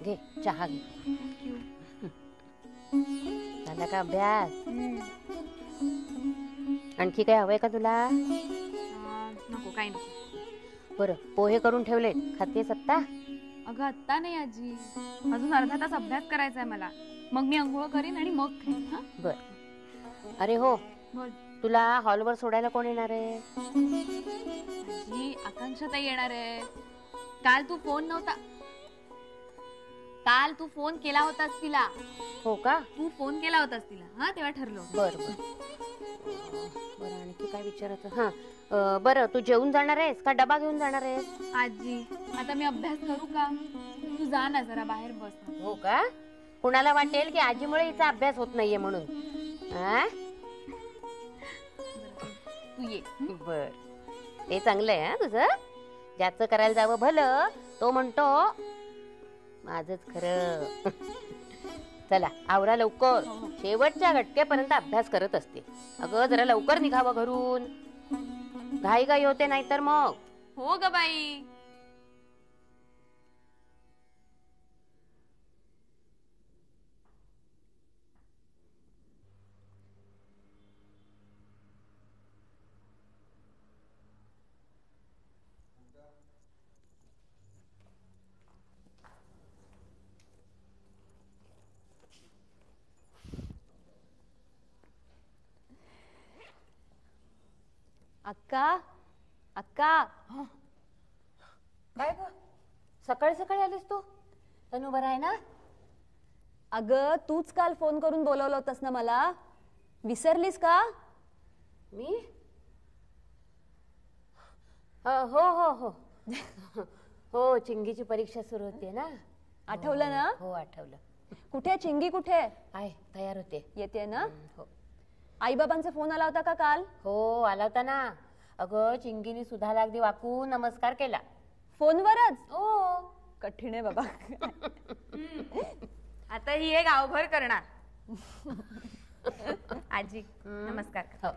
घे चहा घे. झाला का अभ्यास? आणखी काय हवंय का तुला? नको, काही नको. बरं, पोहे करून ठेवले, खातेस आत्ता? अगं आत्ता नाही आजी, अजून अर्धा तास अभ्यास करायचा आहे मला. मग मी अंघोळ करीन आणि मग खाईन. हा बर. अरे हो, बोल. तुला हॉलवर सोडायला कोण येणार आहे? आजी, आकांक्षाताई येणार आहे. काल तू फोन केला होतास तिला. हो का? तू फोन केला होतास तिला, हा तेव्हा ठरलो. बर बर. बरं, आणखी काय विचारायचं? हा बरं, तू जेवून जाणार आहेस का डबा घेऊन जाणार आहेस? आजी, आता मी अभ्यास करू का? तू जा ना जरा बाहेर बस. हो का? कुणाला वाटेल की आजीमुळे हिचा अभ्यास होत नाहीये म्हणून. तू ये. बर, ते चांगलं आहे. तुझं ज्याचं करायला जावं भलं तो म्हणतो माझंच खरं. चला आवरा लवकर, शेवटच्या घटकेपर्यंत अभ्यास करत असते. अगं जरा लवकर निघावं घरून, घाई घाई होते नाहीतर मग. हो ग बाई. अक्का, अक्का. काय ग, सकाळी सकाळी आलीस तू? तनू बरं आहे ना? अगं तूच काल फोन करून बोलवलं होतंस ना मला, विसरलीस का? मी? हो हो हो हो, चिंगीची परीक्षा सुरू होते ना. आठवलं ना? हो आठवलं. कुठे चिंगी? कुठे आहे? तयार होते. येते ना? हो. आई बाबांचा फोन आला होता का काल? हो आला होता ना. अगं चिंगीने सुधाला अगदी वाकून नमस्कार केला. फोनवरच? हो. कठीण आहे बाबा. आता ही एक गावभर करणार. आजी नमस्कार. हो,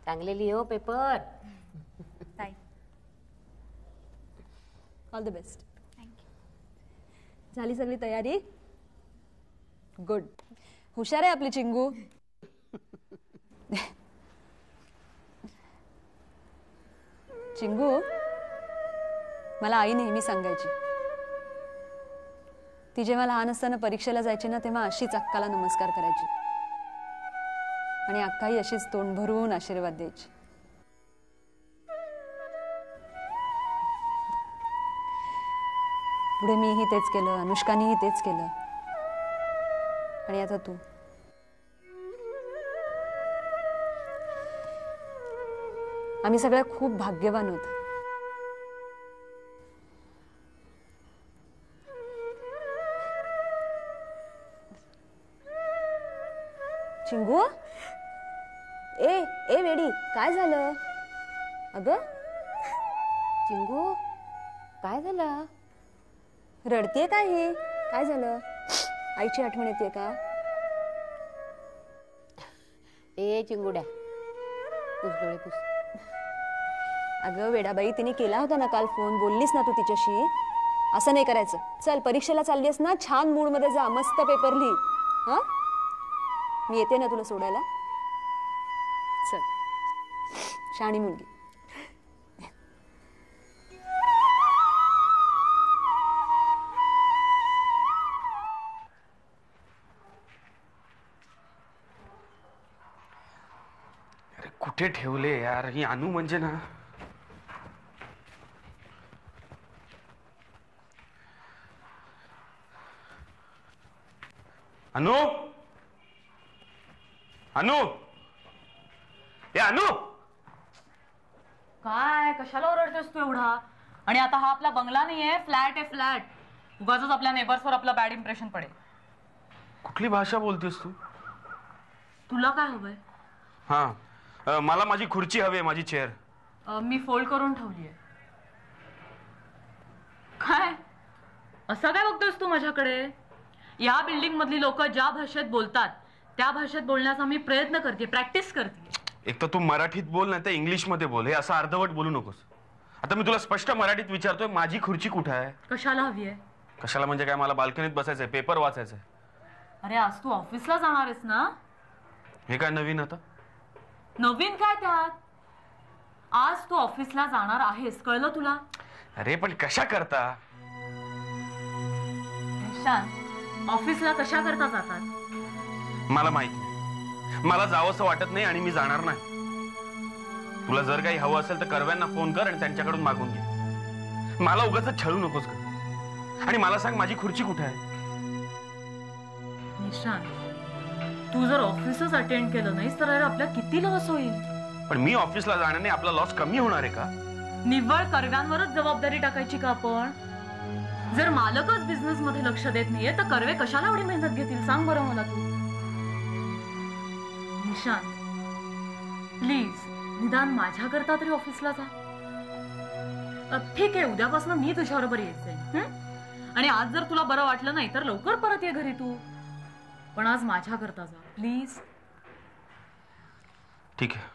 चांगले लिहो पेपर. ताई, ऑल द बेस्ट. थँक्यू. झाली सगळी तयारी? गुड. हुशार आहे आपली चिंगू. चिंगू, मला आई नेहमी सांगायची, ती जेव्हा लहान असताना परीक्षेला जायची ना तेव्हा अशीच अक्काला नमस्कार करायची आणि अक्काही अशीच तोंड भरून आशीर्वाद द्यायची. पुढे मीही तेच केलं, अनुष्कानेही तेच केलं आणि आता तू. आम्ही सगळ्या खूप भाग्यवान आहोत. चिंगू, ए वेडी, काय झालं? अगं चिंगू, काय झालं? रडतीये काय ही? काय झालं? आईची आठवण येते का? ए चिंगुड्या, पुस डोळे पुस. अगं वेडाबाई, तिने केला होता ना काल फोन, बोललीस ना तू तिच्याशी? असं नाही करायचं. चल, परीक्षेला चाललीस ना, छान मूड मध्ये जा, मस्त पेपर लिही. हा, मी येते ना तुला सोडायला. चल, शाणी मुलगी. अरे कुठे ठेवले यार ही अनु म्हणजे ना. अनु, अनु, ए अनु. काय, कशाला ओरडतोस तू एवढा? आणि आता हा आपला बंगला नाहीये, फ्लॅट आहे, फ्लॅट. उगाचच आपल्या नेबर्सवर आपलं बॅड इम्प्रेशन पडेल. कुठली भाषा बोलतेस तू? तुला काय हवंय? हा, मला माझी खुर्ची हवी आहे, माझी चेअर. मी फोल्ड करून ठेवली आहे. काय असं काय बघतोस तू माझ्याकडे? या बिल्डिंग मधली लोक ज्या भाषेत बोलतात त्या भाषेत बोलण्याचा मी प्रयत्न करते, प्रॅक्टिस करते. एक तर तू मराठीत बोल, नाही तर इंग्लिश मध्ये बोल. हे असं अर्धवट बोलू नकोस. आता मी तुला स्पष्ट मराठीत विचारतोय, माझी खुर्ची कुठे आहे? कशाला हवी आहे? कशाला म्हणजे काय? मला बाल्कनीत बसायचंय, पेपर वाचायचंय. अरे आज तू ऑफिसला जाणार आहेस ना? हे काय नवीन आता? नवीन काय त्यात? आज तू ऑफिसला जाणार आहेस, कळलं तुला? अरे पण कशा करता? शांत, ऑफिसला कशा करता जातात? मला माहित नाही. मला जावंसं वाटत नाही आणि मी जाणार नाही. तुला जर काही हवं असेल तर कर्व्यांना फोन कर आणि त्यांच्याकडून मागून घे. मला उगाच छळू नकोस का? आणि मला सांग, माझी खुर्ची कुठे आहे? निशांत, तू जर ऑफिसच अटेंड केलं नाहीस तर आपल्या किती लॉस होईल. पण मी ऑफिसला जाण्याने आपला लॉस कमी होणार आहे का? निव्वळ कर्व्यांवरच जबाबदारी टाकायची का आपण? जर मालकच बिझनेस मध्ये लक्ष देत नाहीये तर कर्वे कशाला एवढी मेहनत घेतील, सांग बरं मला तू. निशांत, प्लीज निदान माझ्या करता तरी ऑफिसला जा. ठीक आहे, उद्यापासून मी तुझ्याबरोबर येत जाईल. आणि आज जर तुला बरं वाटलं नाही तर लवकर परत ये घरी तू. पण आज माझ्या करता जा प्लीज. ठीक आहे,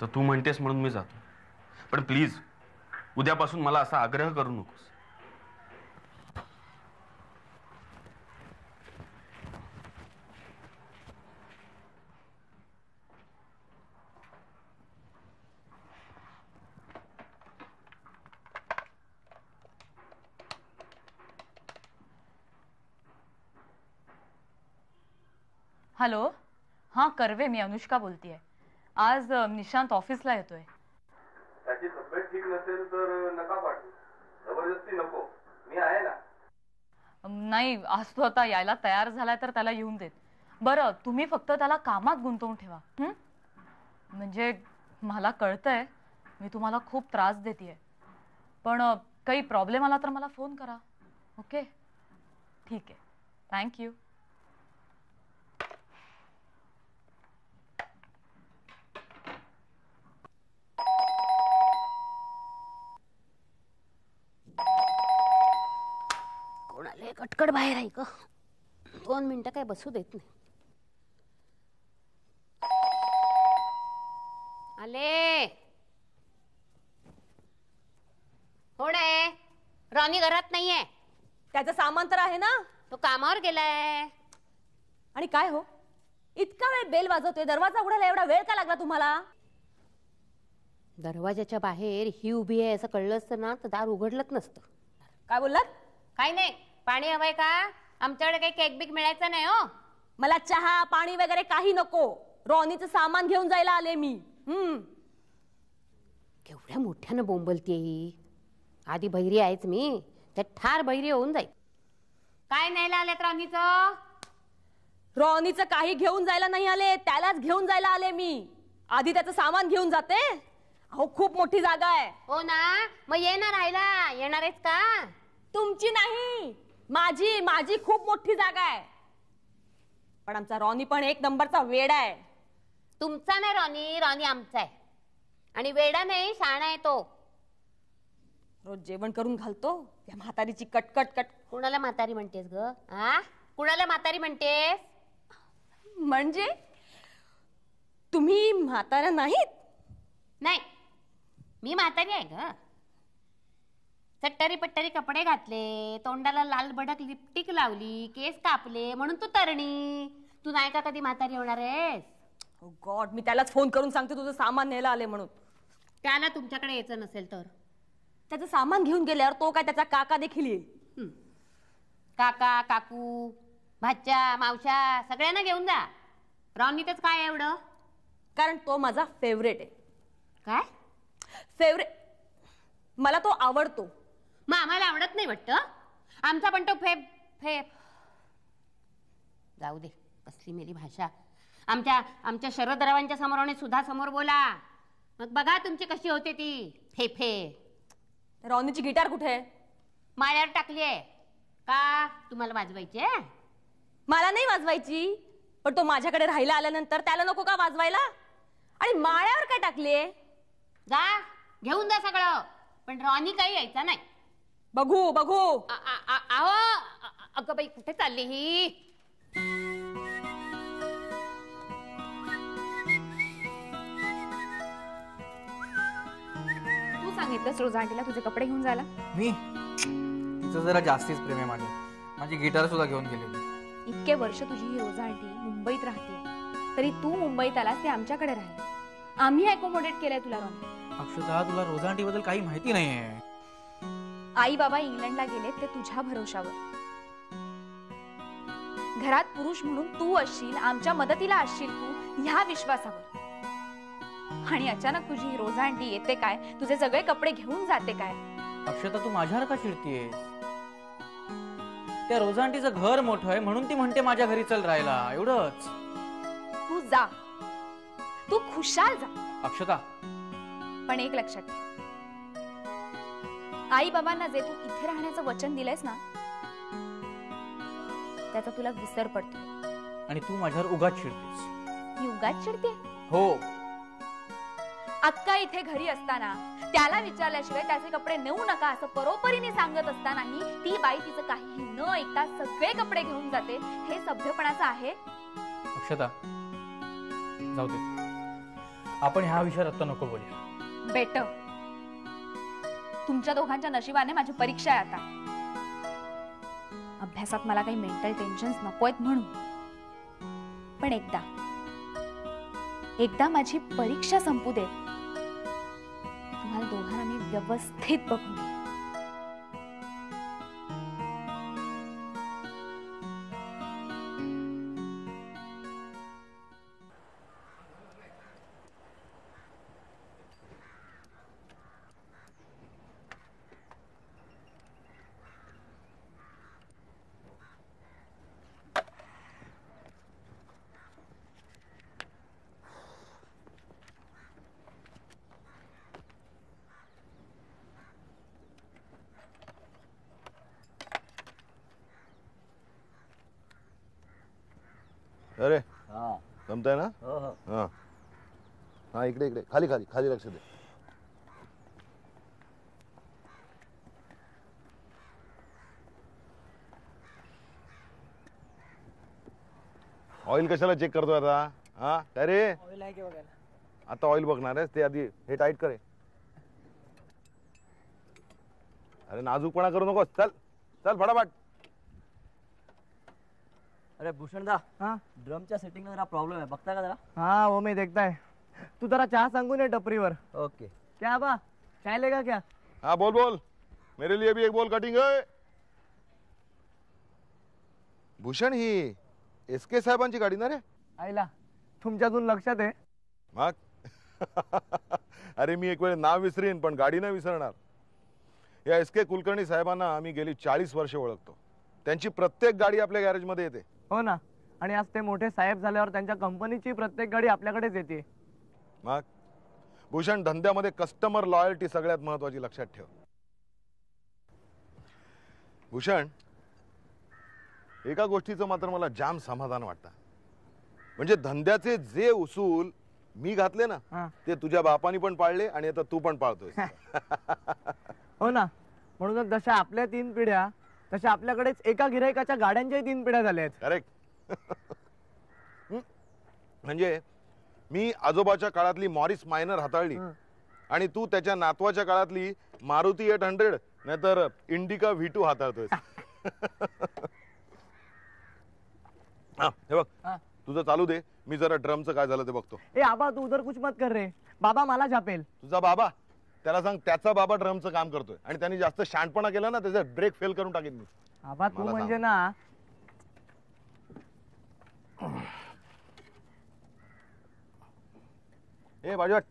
तर तू म्हणतेस म्हणून मी जातो. पण प्लीज उद्यापासून मला असा आग्रह करू नकोस. हॅलो, हां कर्वे, मी अनुष्का बोलतेय. आज निशांत ऑफिसला येतोय. त्याची तब्येत ठीक नसेल तर नका पाठवू, जबरदस्ती नको, मी आहे ना. नाही, आज तो आता यायला तयार झालाय तर त्याला येऊन देत. बरं, तुम्ही फक्त त्याला कामात गुंतवून ठेवा. म्हणजे मला कळतंय मी तुम्हाला खूप त्रास देतेय, पण काही प्रॉब्लेम आला तर मला फोन करा. ओके, ठीक आहे, थँक्यू. कोणाला कटकट बाहेर आहे का? 2 मिनिटं काय बसू देत नाही. आले. कोण आहे? रॉनी घरात नाहीये. त्याचं सामान तर आहे ना? तो कामावर गेलाय. आणि काय हो, इतका वेळ बेल वाजवतोय, दरवाजा उघडायला एवढा वेळ का लागला तुम्हाला? दरवाजाच्या बाहेर ही उभी आहे असं कळलं असतं ना तर दार उघडलंच नसतं. काय बोललात? काही नाही. पाणी हवंय का? आमच्याकडे काही केक बिक मिळायचं नाही हो. मला चहा पाणी वगैरे काही नको. रॉनीचं सामान घेऊन जायला आले मी. केवढ्या मोठ्यानं बोंबलतीये ही. आधी बहिरी आहेच मी, त्या ठार बहिरी होऊन जाईल. काय न्यायला आलेत रॉनीचं? रॉनीचं काही घेऊन जायला नाही आले, त्यालाच घेऊन जायला आले मी. आधी त्याचं सामान घेऊन जाते. अहो खूप मोठी जागा आहे. हो ना, मग ये ना राहायला. येणार आहेस का? तुमची नाही, माझी. माझी खूप मोठी जागा आहे. पण आमचा रॉनी पण एक नंबरचा वेडा आहे. तुमचा नाही रॉनी, रॉनी आमचा आहे. आणि वेडा नाही, शाणा आहे तो. रोज जेवण करून घालतो त्या म्हातारीची कटकट कट. कुणाला म्हातारी म्हणतेस ग? हा, कुणाला म्हातारी म्हणतेस? म्हणजे तुम्ही म्हातारा नाहीत? नाही, मी म्हातारी आहे ग. चट्टारी पट्टारी कपडे घातले, तोंडाला लाल भडक लिपस्टिक लावली, केस कापले म्हणून तू तरणी. तू नाही का कधी म्हातारी होणार आहेस? ओ गॉड, मी त्यालाच फोन करून सांगते तुझं सामान न्यायला आले म्हणून. त्याला तुमच्याकडे यायचं नसेल तर? त्याचं सामान घेऊन गेल्यावर तो काय त्याचा काका देखील येईल. काका काकू भाच्या मावशा सगळ्यांना घेऊन जा. रॉनीतच काय एवढं? कारण तो माझा फेवरेट आहे. काय फेवरेट? मला तो आवडतो. मग आम्हाला आवडत नाही वाटतं? आमचा पण तो जाऊ दे, कसली मेरी भाषा. आमच्या शरदरावांच्या समोर आणि सुधा समोर बोला. मग बघा तुमची कशी होते ती फे. रॉनीची गिटार कुठे आहे? माळ्यावर टाकली आहे. का तुम्हाला वाजवायची आहे? मला नाही वाजवायची, पण तो माझ्याकडे राहायला आल्यानंतर त्याला नको का वाजवायला? आणि माळ्यावर काय टाकलीये? जा घेऊन जा सगळं, पण रॉनी काही यायचा नाही. बघू बघू. आहो अगं बाई कुठे चालली ही? तू सांगितलंस रोज आंटीला तुझे कपडे घेऊन जायला? मी तिचं जरा जास्तीच प्रेम आहे माझी गिटार सुद्धा घेऊन गेलेली. इतके वर्ष तुझी ही रोजा आंटी मुंबईत राहते, तरी तू मुंबईत आलास ते आमच्याकडे राहिले. आम्ही अकोमोडेट केलंय तुला रॉनी. अक्षता तुला रोजा आंटी बद्दल काही माहिती नाहीये. आई बाबा इंग्लंडला गेले ते तुझ्या भरोशावर. घरात पुरुष म्हणून तू असशील, आमच्या मदतीला असशील तू ह्या विश्वासावर. आणि अचानक तुझी रोजा आंटी येते काय, तुझे सगळे कपडे घेऊन जाते काय? अक्षता तू माझ्यावर का चिडतीये? त्या रोजा आंटीचं घर मोठं आहे म्हणून ती म्हणते माझ्या घरी चल राहायला, एवढंच. तू जा, तू खुशाल जा. अक्षता पण एक लक्षात ठेव, आई बाबांना जे तू इथे राहण्याचं वचन दिलंयस ना, त्याचा तुला विसर पडतोय. आणि तू माझ्यावर उगाच चिडतेस. मी उगाच चिडते? हो. अक्का इथे घरी असताना त्याला विचारल्याशिवाय त्याचे कपडे नेऊ नका असं परोपरीने सांगत असतानाही ती बाई तिचं काहीही न ऐकता सगळे कपडे घेऊन जाते, हे सभ्यपणाचं आहे? अक्षता जाऊ दे, आपण ह्या विषयावर आता नको बोलूया. बेटर. तुमच्या दोघांच्या नशिबाने माझी परीक्षा आहे आता. अभ्यासात मला काही मेंटल टेन्शन्स नकोयत म्हणून, पण एकदा माझी परीक्षा संपू दे, तुम्हाला दोघांना मी व्यवस्थित बघून घेईन. अरे जमतंय ना? हा हा, इकडे इकडे, खाली खाली खाली लक्ष दे. ऑइल कशाला चेक करतोय आता? हा काय रे? ऑइल आहे की बघायला. आता ऑइल बघणार आहेस? ते आधी हे टाईट करे. अरे नाजूकपणा करू नकोस. चल चल फटाफट. अरे भूषणदा, हाँ ड्रमच्या सेटिंगला जरा प्रॉब्लेम आहे, बघता का जरा? हाँ वो मैं देखता है. तू जरा चाय सांगून ये टपरीवर. ओके. क्या बा चाय लेगा क्या? हाँ बोल बोल, मेरे लिए भी एक बोल कटिंग है. भूषण ही एसके साहेबांची गाडी ना रे? आईला तुमच्या अजून लक्षात आहे? मग अरे मी एक वेळ नाव विसरीन पण गाडी नाही विसरणार. या एसके कुलकर्णी साहेबांना आम्ही गेली 40 वर्ष ओळखतो. त्यांची प्रत्येक गाडी आपल्या गॅरेज मध्ये येते. हो ना. आणि आज ते मोठे साहेब झाल्यावर त्यांच्या कंपनीची प्रत्येक गाडी आपल्याकडेच येते. मग भूषण, धंद्यामध्ये कस्टमर लॉयल्टी सगळ्यात महत्वाची, लक्षात ठेव. भूषण, एका गोष्टीचं मात्र मला जाम समाधान वाटतं. म्हणजे धंद्याचे जे उसूल मी घातले ना, ते तुझ्या बापानी पण पाळले आणि आता तू पण पाळतोय. हो ना. म्हणूनच जशा आपल्या 3 पिढ्या तशा आपल्याकडेच एका गिरायकाच्या गाड्यांच्याही 3 पिढ्या झाल्या आहेत. करेक्ट. म्हणजे मी आजोबाच्या काळातली मॉरिस मायनर हाताळली आणि तू त्याच्या नातवाच्या काळातली मारुती 800 नाहीतर इंडिका V2 हाताळतोय. हा हे बघ, तुझं चालू दे, मी जरा ड्रमचं काय झालं ते बघतो. ए आबा तू उधर कुछ मत कर रे, बाबा मला झापेल. तुझा बाबा? त्याला सांग त्याचा बाबा ड्रमचं काम करतोय आणि त्यांनी जास्त शहाणपणा केला ना त्याचा ब्रेक फेल करून टाकेन मी. आबा तू मला म्हणजे सांग. ना. ए बाजूट,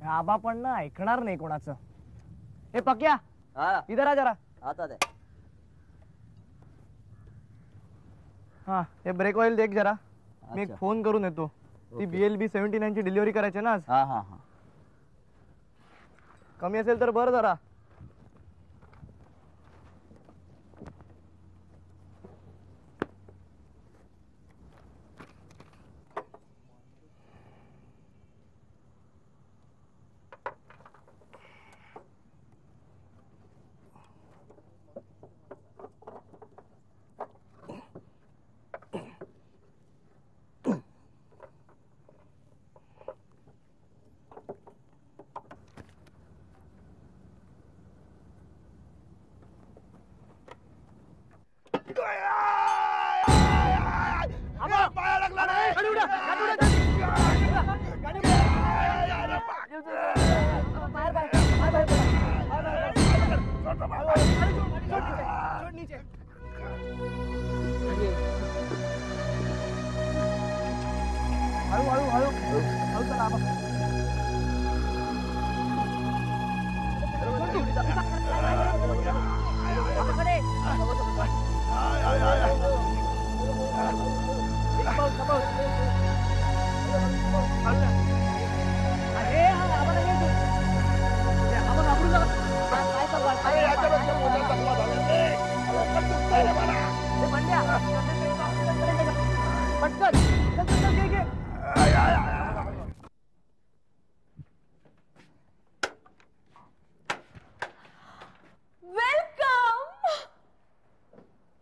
आबा पण ना ऐकणार नाही कोणाचं. ए पक्या, हा इधर आ जरा. आता दे. हा हे ब्रेक ऑइल देख जरा. मी एक अच्छा. फोन करून येतो. ती ओके. BLB 79 ची डिलिव्हरी करायची ना आज. हा हा हा. कमी असेल तर बरं जरा.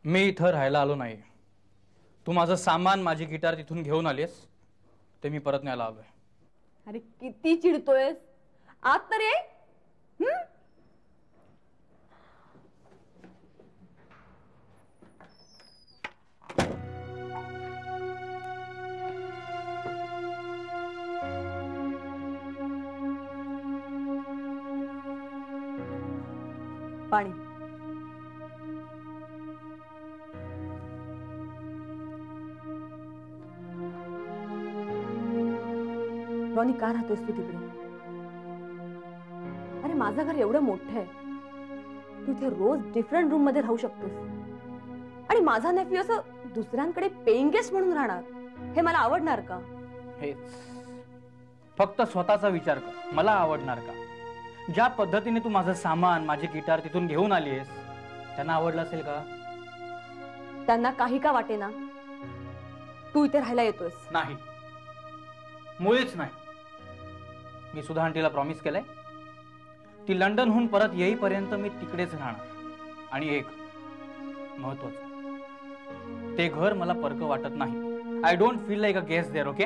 मी इथं राहायला आलो नाही. तू माझं सामान, माझी गिटार तिथून घेऊन आलीस, ते मी परत न्यायला आलोय. अरे किती चिडतोयस, आत तर ये. पाणी. रॉनी, का राहतोस तू तिकडे? अरे माझं घर एवढं मोठं आहे, तू इथे रोज डिफरंट रूम मध्ये राहू शकतोस. आणि माझा नेफ्यू असं दुसऱ्यांकडे पेइंग गेस्ट म्हणून राहणार, हे मला आवडणार का? हेच फक्त स्वतःचा विचार कर, मला आवडणार का? ज्या पद्धतीने तू माझं सामान, माझी गिटार तिथून घेऊन आलीस, त्यांना आवडलं असेल का? त्यांना काही का वाटेना तू इथे राहायला येतोयस. नाही, मुळीच नाही. मी सुद्धा आंटीला प्रॉमिस केलंय, ती लंडनहून परत येईपर्यंत मी तिकडेच राहणार. आणि एक महत्वाचं, ते घर मला परक वाटत नाही. I don't feel like a guest there. Okay?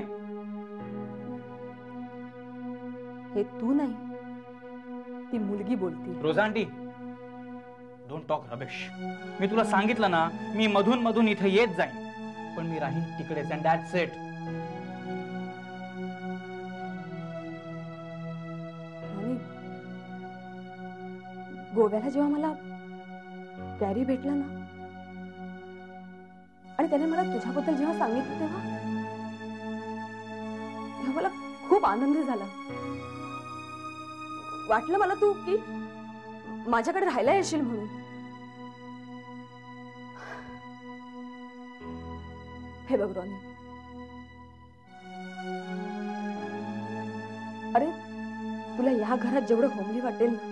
हे तू नाही, ती मुलगी बोलती. Roja aunty, don't talk rubbish. मी तुला सांगितलं ना, मी मधून मधून इथे येत जाईन, पण मी राहीन तिकडेच. And that's it. गोव्याला जेव्हा मला गॅरी भेटला ना, आणि त्याने मला तुझ्याबद्दल जेव्हा सांगितलं, तेव्हा मला खूप आनंद झाला. वाटलं मला तू की माझ्याकडे राहायला येशील म्हणून. हे बघ रॉनी, अरे तुला या घरात जेवढं होमली वाटेल ना,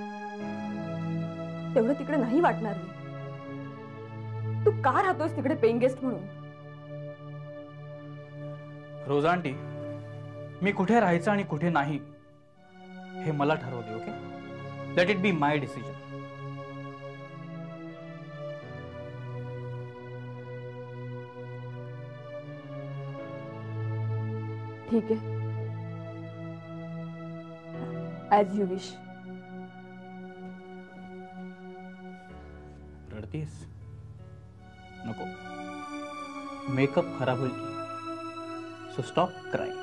तेवढं तिकडे नाही वाटणार मी. तू का राहतोस तिकडे पेइंग गेस्ट म्हणून? रोजा आंटी, मी कुठे राहायचं आणि कुठे नाही हे मला ठरवू दे. Okay? Let it be my decision. ठीक आहे, ॲज यू विश. रडतीस? नको, मेकअप खराब होईल. So stop crying.